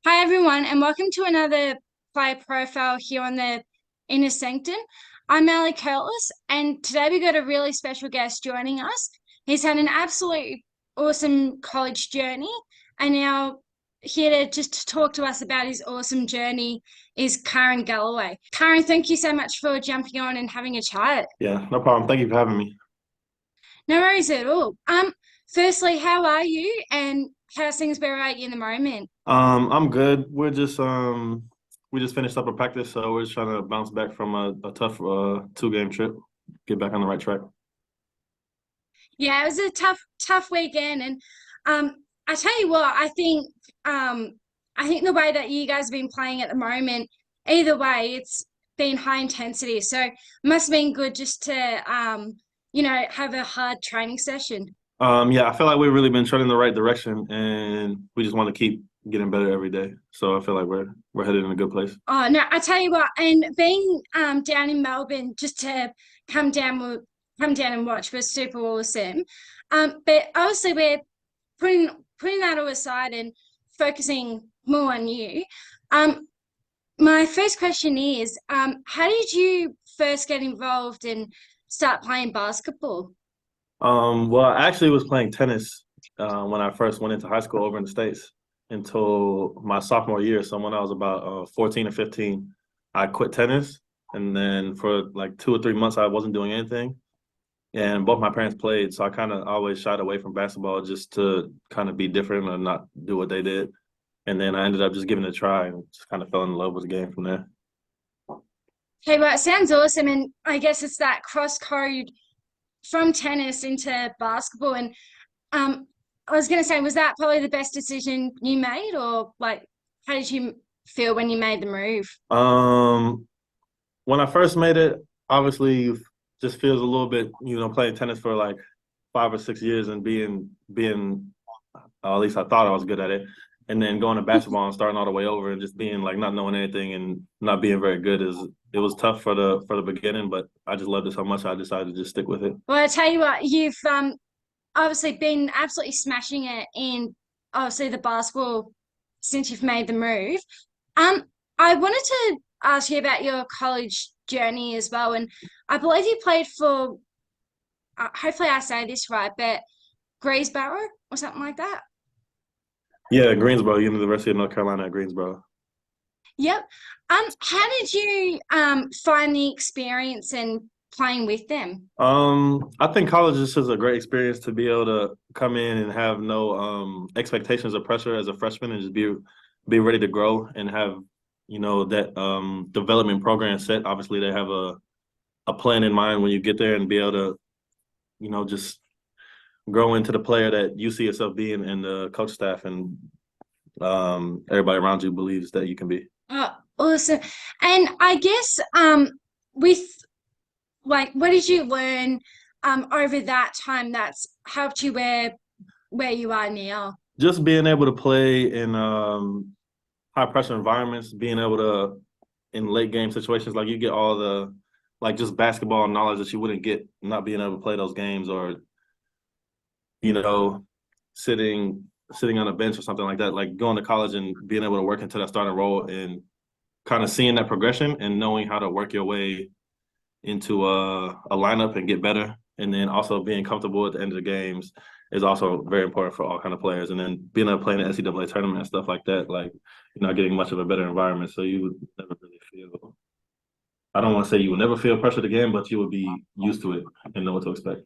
Hi everyone, and welcome to another player profile here on the Inner Sanctum. I'm Elly Kirlis, and today we got a really special guest joining us. He's had an absolutely awesome college journey, and now here to just talk to us about his awesome journey is Kyrin Galloway. Kyrin, thank you so much for jumping on and having a chat. Yeah, no problem. Thank you for having me. No worries at all. Firstly, how are you, and how's things been at you in the moment? I'm good. We just finished up a practice, so we're just trying to bounce back from a tough two-game trip, get back on the right track. Yeah, it was a tough weekend, and I tell you what, I think the way that you guys have been playing at the moment, either way, it's been high intensity. So it must have been good just to have a hard training session. Yeah, I feel like we've really been trending in the right direction, and we just want to keep getting better every day. So I feel like we're headed in a good place. Oh no, I tell you what, and being down in Melbourne just to come down with come down and watch was super awesome. But obviously we're putting putting that all aside and focusing more on you. Um, my first question is, how did you first get involved and start playing basketball? Well, I actually was playing tennis when I first went into high school over in the States until my sophomore year. So when I was about 14 or 15, I quit tennis. And then for like 2 or 3 months, I wasn't doing anything. And both my parents played, so I kind of always shied away from basketball just to kind of be different or not do what they did. And then I ended up just giving it a try and just kind of fell in love with the game from there. Okay, well, it sounds awesome, and I guess it's that cross code from tennis into basketball. And um, I was going to say, was that probably the best decision you made, or like, how did you feel when you made the move? Um, when I first made it, obviously you just feels a little bit, playing tennis for like 5 or 6 years and being at least I thought I was good at it. And then going to basketball and starting all the way over and just being like not knowing anything and not being very good is it was tough for the beginning, but I just loved it so much I decided to just stick with it. Well, I tell you what, you've obviously been absolutely smashing it in obviously the basketball since you've made the move. Um, I wanted to ask you about your college journey as well, and I believe you played for, hopefully I say this right, but Greensboro or something like that. Yeah, Greensboro, University of North Carolina at Greensboro. Yep. How did you find the experience in playing with them? I think college is just a great experience to be able to come in and have no expectations or pressure as a freshman and just be ready to grow and have that development program set. Obviously, they have a plan in mind when you get there and be able to just grow into the player that you see yourself being and the coach staff and everybody around you believes that you can be. Awesome. And I guess with like what did you learn over that time that's helped you where you are now? Just being able to play in high pressure environments, being able to in late game situations, like you get all the like just basketball knowledge that you wouldn't get not being able to play those games or you know sitting sitting on a bench or something like that. Like going to college and being able to work into that starting role and kind of seeing that progression and knowing how to work your way into a lineup and get better, and then also being comfortable at the end of the games is also very important for all kind of players. And then being able to play in the NCAA tournament and stuff like that, like you're not getting much of a better environment, so you would never really feel. I don't want to say you will never feel pressured again, but you would be used to it and know what to expect.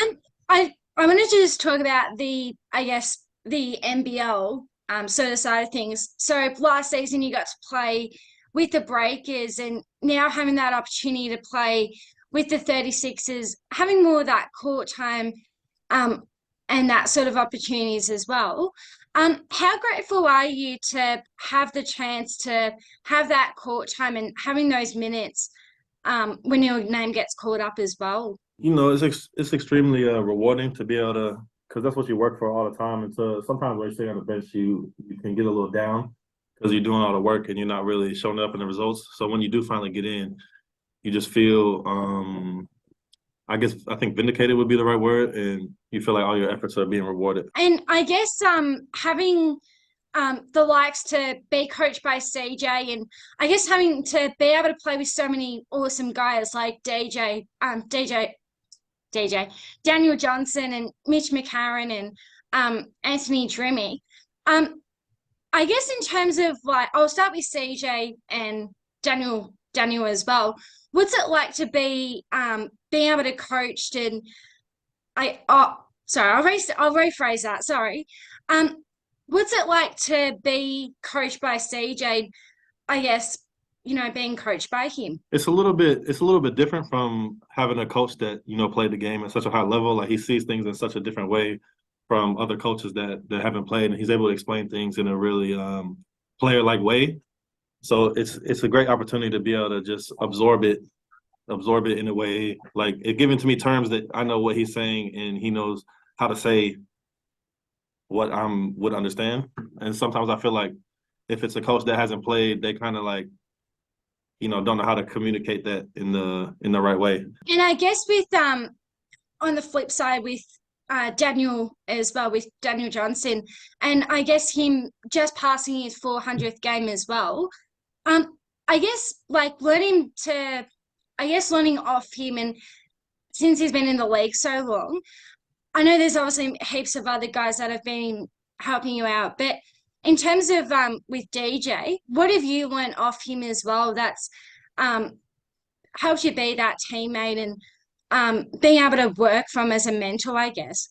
Um, I wanted to just talk about the I guess the NBL sort of side of things. So last season you got to play with the Breakers, and now having that opportunity to play with the 36ers, having more of that court time um, and that sort of opportunities as well. How grateful are you to have the chance to have that court time and having those minutes when your name gets called up as well? It's extremely rewarding to be able to because that's what you work for all the time. And so sometimes when you're sitting on the bench, you can get a little down because you're doing all the work and you're not really showing up in the results. So when you do finally get in, you just feel I think vindicated would be the right word, and you feel like all your efforts are being rewarded. And I guess having the likes to be coached by CJ, and I guess having to be able to play with so many awesome guys like DJ, Daniel Johnson and Mitch McCarron and Anthony Drimmy. Um, I guess in terms of like, I'll start with CJ and Daniel as well. What's it like to be being able to coach and I sorry, I'll rephrase that. Sorry. Um, what's it like to be coached by CJ? I guess, being coached by him. It's a little bit different from having a coach that, played the game at such a high level. Like he sees things in such a different way from other coaches that haven't played, and he's able to explain things in a really player-like way. So it's a great opportunity to be able to just absorb it in a way like it giving to me terms that I know what he's saying and he knows how to say what would understand. And sometimes I feel like if it's a coach that hasn't played, they kind of like don't know how to communicate that in the right way. And I guess with on the flip side with Daniel as well, with Daniel Johnson, and I guess him just passing his 400th game as well. I guess like learning off him, and since he's been in the league so long, I know there's obviously heaps of other guys that have been helping you out, but in terms of with DJ, what have you learned off him as well? That's um helped you be that teammate and being able to work from as a mentor, I guess.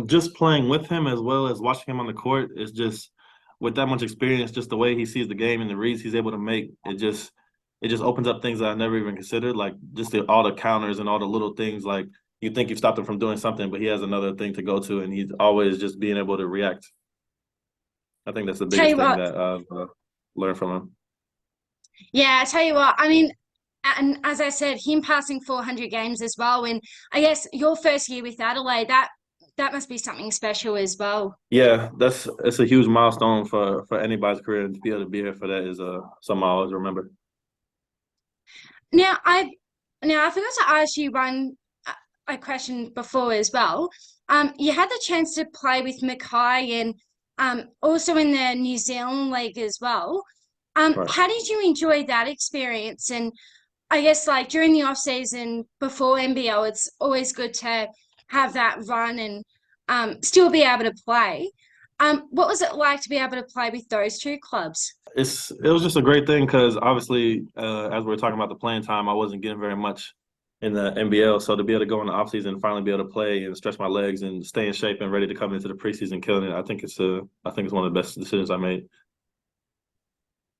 Just playing with him as well as watching him on the court is just with that much experience, just the way he sees the game and the reads he's able to make, it just opens up things that I never even considered, like just all the counters and all the little things. Like you think you've stopped him from doing something, but he has another thing to go to, and he's always just being able to react. I think that's the Tell biggest you thing what, that I've learned from him. yeah, I tell you what, I mean, and as I said, him passing 400 games as well, and I guess your first year with Adelaide, that must be something special as well. Yeah, it's a huge milestone for anybody's career, and to be able to be here for that is something I always remember. Now I now I forgot to ask you one a question before as well. You had the chance to play with Mackay and also in the New Zealand League as well. Right. How did you enjoy that experience? And I guess like during the off season before NBL, it's always good to have that run and still be able to play. What was it like to be able to play with those two clubs? It was just a great thing because obviously, as we are talking about the playing time, I wasn't getting very much in the NBL. So to be able to go in the offseason and finally be able to play and stretch my legs and stay in shape and ready to come into the preseason killing it, I think it's one of the best decisions I made.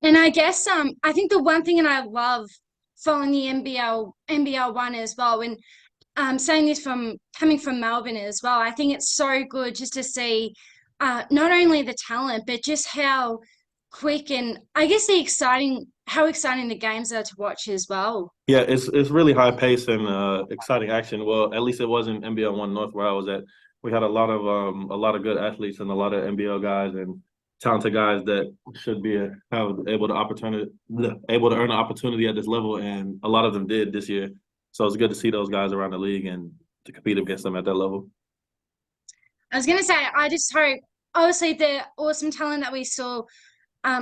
And I guess I think the one thing and I love following the NBL one as well, and saying this from coming from Melbourne as well, I think it's so good just to see not only the talent, but just how quick and I guess how exciting the games are to watch as well. Yeah, it's really high pace and exciting action. Well, at least it was in NBL One North where I was at. We had a lot of good athletes and a lot of NBL guys and talented guys that should be have able to earn an opportunity at this level, and a lot of them did this year. So it's good to see those guys around the league and to compete against them at that level. I was going to say, I just hope, obviously, the awesome talent that we saw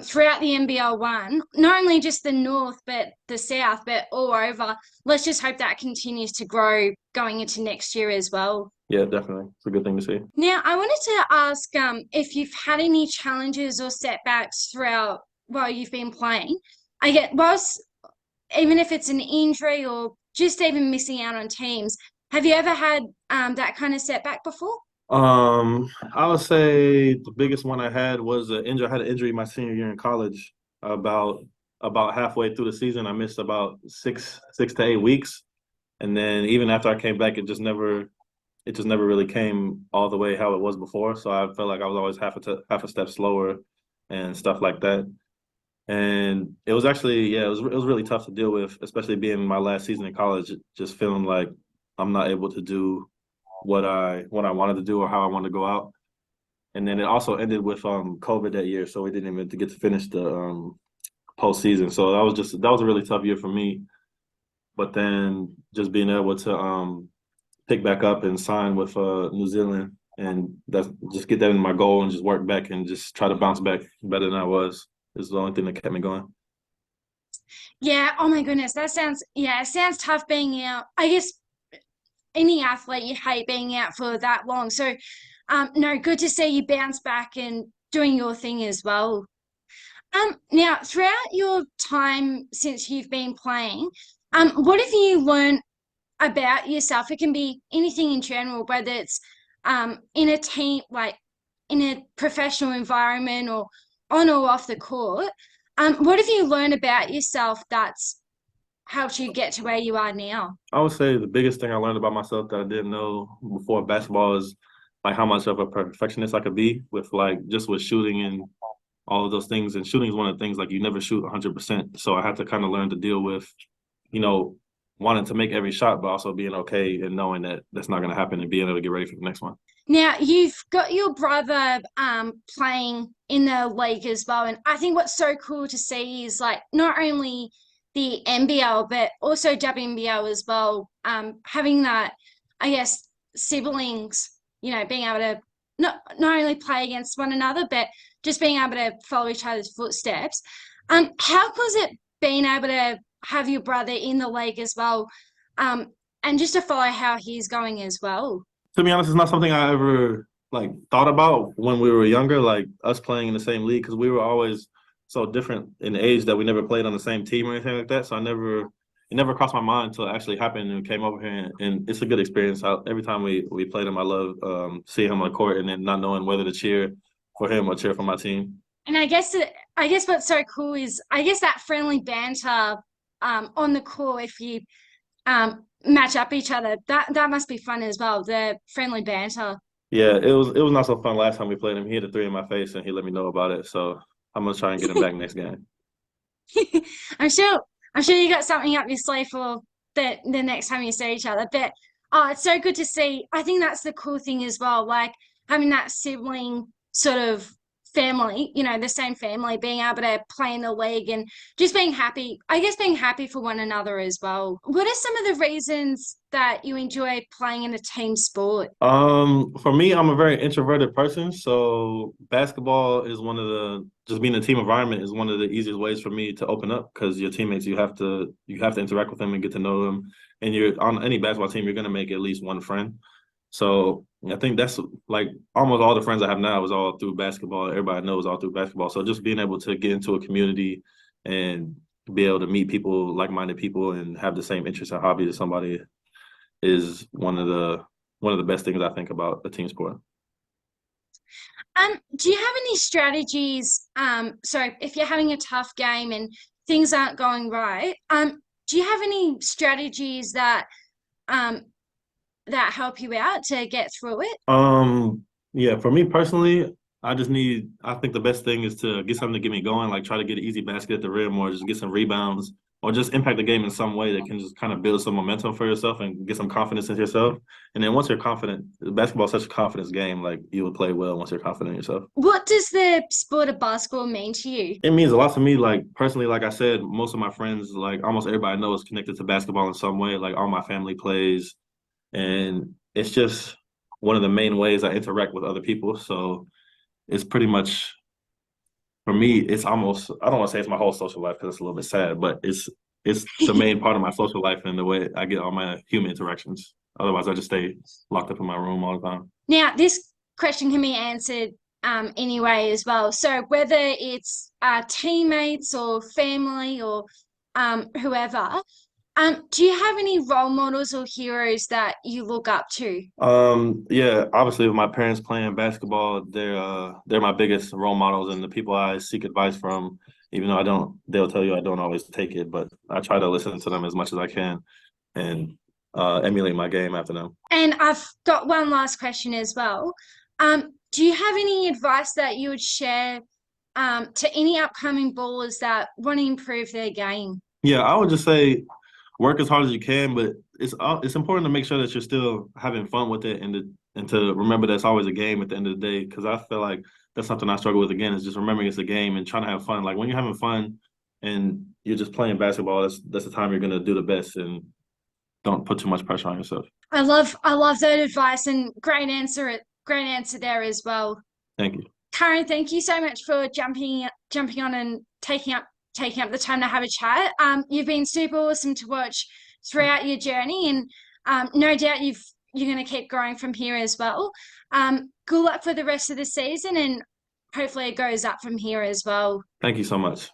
throughout the NBL one, not only just the North, but the South, but all over. Let's just hope that continues to grow going into next year as well. Yeah, definitely. It's a good thing to see. Now, I wanted to ask if you've had any challenges or setbacks throughout while you've been playing. I get, whilst even if it's an injury or just even missing out on teams, have you ever had that kind of setback before? I would say the biggest one I had was an injury. I had an injury my senior year in college. About about halfway through the season, I missed about 6 to 8 weeks, and then even after I came back, it just never really came all the way how it was before. So I felt like I was always half a step slower and stuff like that. And it was actually, yeah, it was really tough to deal with, especially being my last season in college, just feeling like I'm not able to do what I wanted to do or how I wanted to go out. And then it also ended with COVID that year, so we didn't even get to finish the postseason. So that was a really tough year for me. But then just being able to pick back up and sign with New Zealand and that's just get that in my goal and just work back and just try to bounce back better than I was. Is the only thing that kept me going. Yeah, oh my goodness, yeah, it sounds tough being out. I guess any athlete, you hate being out for that long. So, no, good to see you bounce back and doing your thing as well. Now, throughout your time since you've been playing, what have you learned about yourself? It can be anything in general, whether it's in a team, like in a professional environment or on or off the court. What have you learned about yourself that's helped you get to where you are now? I would say the biggest thing I learned about myself that I didn't know before basketball is like how much of a perfectionist I could be with like just with shooting and all of those things. And shooting is one of the things like you never shoot 100%. So I had to kind of learn to deal with, you know, wanting to make every shot, but also being okay and knowing that that's not going to happen and being able to get ready for the next one. Now, you've got your brother playing in the league as well. And I think what's so cool to see is like not only the NBL, but also WNBL as well. Having that, I guess, siblings, being able to not only play against one another, but just being able to follow each other's footsteps. How was it being able to have your brother in the league as well? And just to follow how he's going as well. To be honest, it's not something I ever like thought about when we were younger, like us playing in the same league, because we were always so different in age that we never played on the same team or anything like that. So it never crossed my mind until it actually happened and came over here, and it's a good experience. Every time we played him, I love seeing him on the court and then not knowing whether to cheer for him or cheer for my team. And I guess what's so cool is I guess that friendly banter on the court if you match up each other. That must be fun as well. The friendly banter. Yeah, it was not so fun last time we played him. He hit a three in my face and he let me know about it. So I'm gonna try and get him back next game. I'm sure I'm sure you got something up your sleeve for the next time you see each other. But oh, it's so good to see. I think that's the cool thing as well. Like having that sibling sort of family, the same family, being able to play in the league and just being happy, I guess being happy for one another as well. What are some of the reasons that you enjoy playing in a team sport? For me, I'm a very introverted person, so basketball is one of the just being a team environment is one of the easiest ways for me to open up because your teammates you have to interact with them and get to know them, and you're on any basketball team you're gonna make at least one friend. So I think that's like almost all the friends I have now is all through basketball. Everybody knows all through basketball. So just being able to get into a community and be able to meet people, like-minded people, and have the same interests and hobbies as somebody is one of the best things I think about a team sport. Do you have any strategies? So if you're having a tough game and things aren't going right, do you have any strategies um that help you out to get through it? Yeah, for me personally, I think the best thing is to get something to get me going, like try to get an easy basket at the rim or just get some rebounds or just impact the game in some way that can just kind of build some momentum for yourself and get some confidence in yourself. And then once you're confident, basketball is such a confidence game, like you will play well once you're confident in yourself. What does the sport of basketball mean to you? It means a lot to me. Like personally, like I said, most of my friends, like almost everybody I know is connected to basketball in some way. Like all my family plays. And it's just one of the main ways I interact with other people. So it's pretty much for me, it's almost I don't want to say it's my whole social life because it's a little bit sad, but it's the main part of my social life and the way I get all my human interactions. Otherwise, I just stay locked up in my room all the time. Now, this question can be answered anyway as well. So whether it's teammates or family or whoever, do you have any role models or heroes that you look up to? Yeah, obviously with my parents playing basketball, they're my biggest role models and the people I seek advice from, even though they'll tell you I don't always take it, but I try to listen to them as much as I can and emulate my game after them. And I've got one last question as well. Do you have any advice that you would share to any upcoming ballers that want to improve their game? Yeah, I would just say work as hard as you can, but it's important to make sure that you're still having fun with it and to remember that it's always a game at the end of the day. Because I feel like that's something I struggle with again is just remembering it's a game and trying to have fun. Like when you're having fun and you're just playing basketball, that's the time you're gonna do the best and don't put too much pressure on yourself. I love that advice and great answer great answer there as well. Thank you. Kyrin, thank you so much for jumping on and taking up the time to have a chat. You've been super awesome to watch throughout your journey, and no doubt you're going to keep growing from here as well. Good luck for the rest of the season, and hopefully it goes up from here as well. Thank you so much.